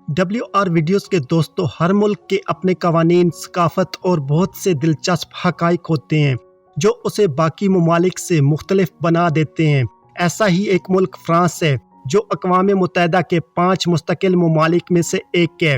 WR videos کے دوستوں، ہر ملک کے اپنے قوانین، ثقافت اور بہت سے دلچسپ حقائق ہوتے ہیں جو اسے باقی ممالک سے مختلف بنا دیتے ہیں۔ ایسا ہی ایک ملک فرانس ہے جو اقوام متحدہ کے 5 مستقل ممالک میں سے ایک ہے۔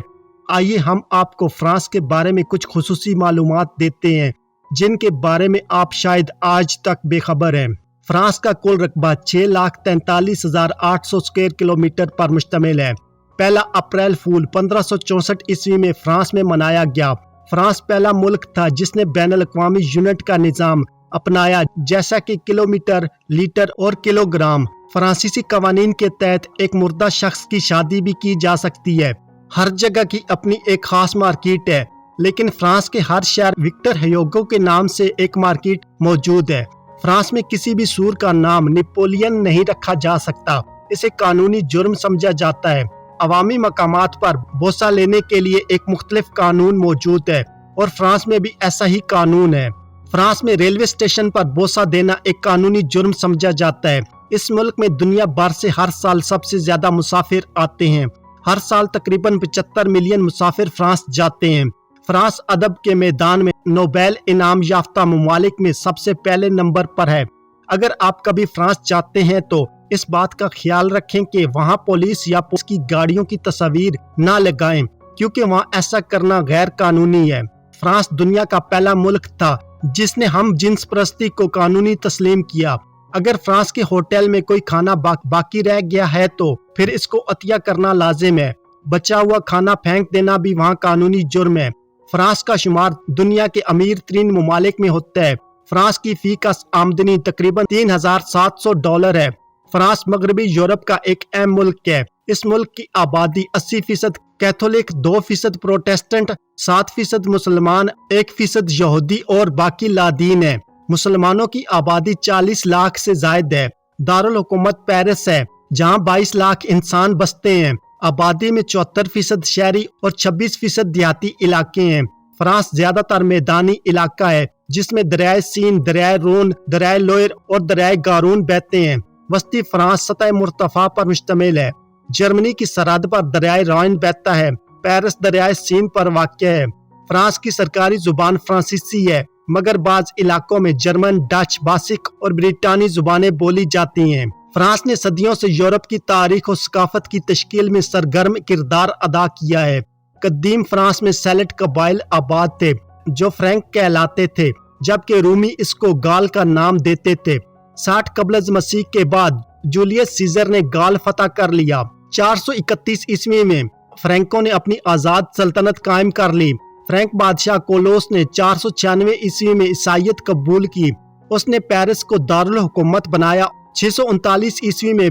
آئیے ہم آپ کو فرانس کے بارے میں کچھ خصوصی معلومات دیتے ہیں جن کے بارے میں آپ شاید آج تک بے خبر ہیں۔ فرانس کا کل رقبہ 6,43,800 اسکوائر کلومیٹر پر مشتمل ہے۔ پہلا اپریل فول 1564 عیسوی میں فرانس میں منایا گیا۔ فرانس پہلا ملک تھا جس نے بین الاقوامی یونٹ کا نظام اپنایا، جیسا کہ کلومیٹر، لیٹر اور کلو گرام۔ فرانسیسی قوانین کے تحت ایک مردہ شخص کی شادی بھی کی جا سکتی ہے۔ ہر جگہ کی اپنی ایک خاص مارکیٹ ہے، لیکن فرانس کے ہر شہر وکٹر ہیوگو کے نام سے ایک مارکیٹ موجود ہے۔ فرانس میں کسی بھی سور کا نام نپولین نہیں رکھا جا سکتا، اسے قانونی جرم سمجھا جاتا ہے۔ عوامی مقامات پر بوسہ لینے کے لیے ایک مختلف قانون موجود ہے اور فرانس میں بھی ایسا ہی قانون ہے۔ فرانس میں ریلوے اسٹیشن پر بوسہ دینا ایک قانونی جرم سمجھا جاتا ہے۔ اس ملک میں دنیا بھر سے ہر سال سب سے زیادہ مسافر آتے ہیں۔ ہر سال تقریباً 75 ملین مسافر فرانس جاتے ہیں۔ فرانس ادب کے میدان میں نوبل انعام یافتہ ممالک میں سب سے پہلے نمبر پر ہے۔ اگر آپ کبھی فرانس جاتے ہیں تو اس بات کا خیال رکھیں کہ وہاں پولیس یا پولیس کی گاڑیوں کی تصاویر نہ لگائیں، کیونکہ وہاں ایسا کرنا غیر قانونی ہے۔ فرانس دنیا کا پہلا ملک تھا جس نے ہم جنس پرستی کو قانونی تسلیم کیا۔ اگر فرانس کے ہوٹل میں کوئی کھانا باقی رہ گیا ہے تو پھر اس کو عطیہ کرنا لازم ہے۔ بچا ہوا کھانا پھینک دینا بھی وہاں قانونی جرم ہے۔ فرانس کا شمار دنیا کے امیر ترین ممالک میں ہوتا ہے۔ فرانس کی فی کس آمدنی تقریباً $3,700 ہے۔ فرانس مغربی یورپ کا ایک اہم ملک ہے۔ اس ملک کی آبادی 80% کیتھولک، 2% پروٹیسٹنٹ، 7% مسلمان، 1% یہودی اور باقی لادین ہیں۔ مسلمانوں کی آبادی 40 لاکھ سے زائد ہے۔ دارالحکومت پیرس ہے جہاں 22 لاکھ انسان بستے ہیں۔ آبادی میں 74% شہری اور 26% دیہاتی علاقے ہیں۔ فرانس زیادہ تر میدانی علاقہ ہے جس میں دریائے سین، دریائے رون، دریائے لوئر اور دریائے گارون بہتے ہیں۔ وسطی فرانس سطح مرتفع پر مشتمل ہے۔ جرمنی کی سرحد پر دریائے رائن بہتا ہے۔ پیرس دریائے سین پر واقع ہے۔ فرانس کی سرکاری زبان فرانسیسی ہے، مگر بعض علاقوں میں جرمن، ڈچ، باسک اور بریٹانی زبانیں بولی جاتی ہیں۔ فرانس نے صدیوں سے یورپ کی تاریخ اور ثقافت کی تشکیل میں سرگرم کردار ادا کیا ہے۔ قدیم فرانس میں سیلٹ قبائل آباد تھے جو فرینک کہلاتے تھے، جبکہ رومی اس کو گال کا نام دیتے تھے۔ 60 قبل از مسیح کے بعد جولیس سیزر نے گال فتح کر لیا۔ 431 عیسوی میں فرینکوں نے اپنی آزاد سلطنت قائم کر لی۔ فرینک بادشاہ کولوس نے 496 عیسوی میں عیسائیت قبول کی۔ اس نے پیرس کو دارالحکومت بنایا۔ 639 عیسوی میں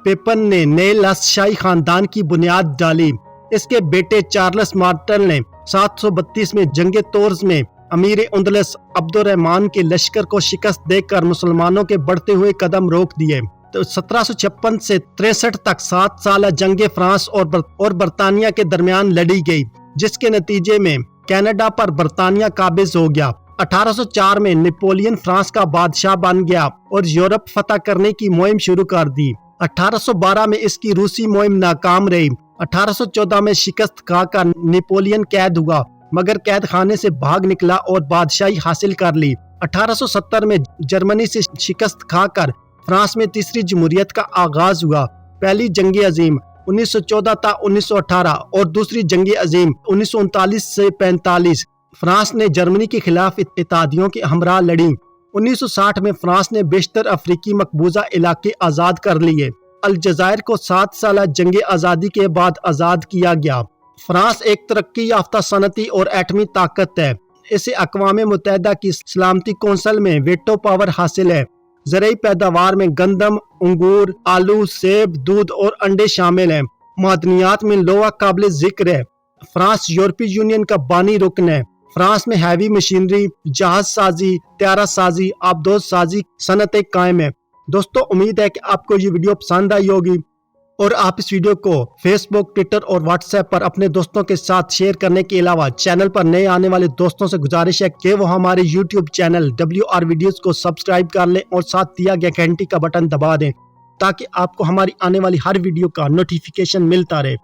پیپن نے نئے لاسشاہی خاندان کی بنیاد ڈالی۔ اس کے بیٹے چارلس مارٹل نے 732 میں جنگ تورز میں امیر اندلس عبد الرحمن کے لشکر کو شکست دے کر مسلمانوں کے بڑھتے ہوئے قدم روک دیے۔ 1756 سے 63 تک 7 سالہ جنگ فرانس اور برطانیہ کے درمیان لڑی گئی، جس کے نتیجے میں کینیڈا پر برطانیہ قابض ہو گیا۔ 1804 میں نپولین فرانس کا بادشاہ بن گیا اور یورپ فتح کرنے کی مہم شروع کر دی۔ 1812 میں اس کی روسی مہم ناکام رہی۔ 1814 میں شکست کھا کر نپولین قید ہوا، مگر قید خانے سے بھاگ نکلا اور بادشاہی حاصل کر لی۔ 1870 میں جرمنی سے شکست کھا کر فرانس میں تیسری جمہوریت کا آغاز ہوا۔ پہلی جنگ عظیم 1914 تا 1918 اور دوسری جنگ عظیم 1939 سے 45 فرانس نے جرمنی کے خلاف اتحادیوں کے ہمراہ لڑی۔ 1960 میں فرانس نے بیشتر افریقی مقبوضہ علاقے آزاد کر لیے۔ الجزائر کو 7 سالہ جنگ آزادی کے بعد آزاد کیا گیا۔ فرانس ایک ترقی یافتہ صنعتی اور ایٹمی طاقت ہے۔ اسے اقوام متحدہ کی سلامتی کونسل میں ویٹو پاور حاصل ہے۔ زرعی پیداوار میں گندم، انگور، آلو، سیب، دودھ اور انڈے شامل ہیں۔ معدنیات میں لوہا قابل ذکر ہے۔ فرانس یورپی یونین کا بانی رکن ہے۔ فرانس میں ہیوی مشینری، جہاز سازی، طیارہ سازی، آبدوز سازی صنعتیں قائم ہیں۔ دوستو، امید ہے کہ آپ کو یہ ویڈیو پسند آئی ہوگی اور آپ اس ویڈیو کو فیس بک، ٹویٹر اور واٹس ایپ پر اپنے دوستوں کے ساتھ شیئر کرنے کے علاوہ چینل پر نئے آنے والے دوستوں سے گزارش ہے کہ وہ ہمارے یوٹیوب چینل WR ویڈیوز کو سبسکرائب کر لیں اور ساتھ دیا گیا گھنٹی کا بٹن دبا دیں تاکہ آپ کو ہماری آنے والی ہر ویڈیو کا نوٹیفیکیشن ملتا رہے۔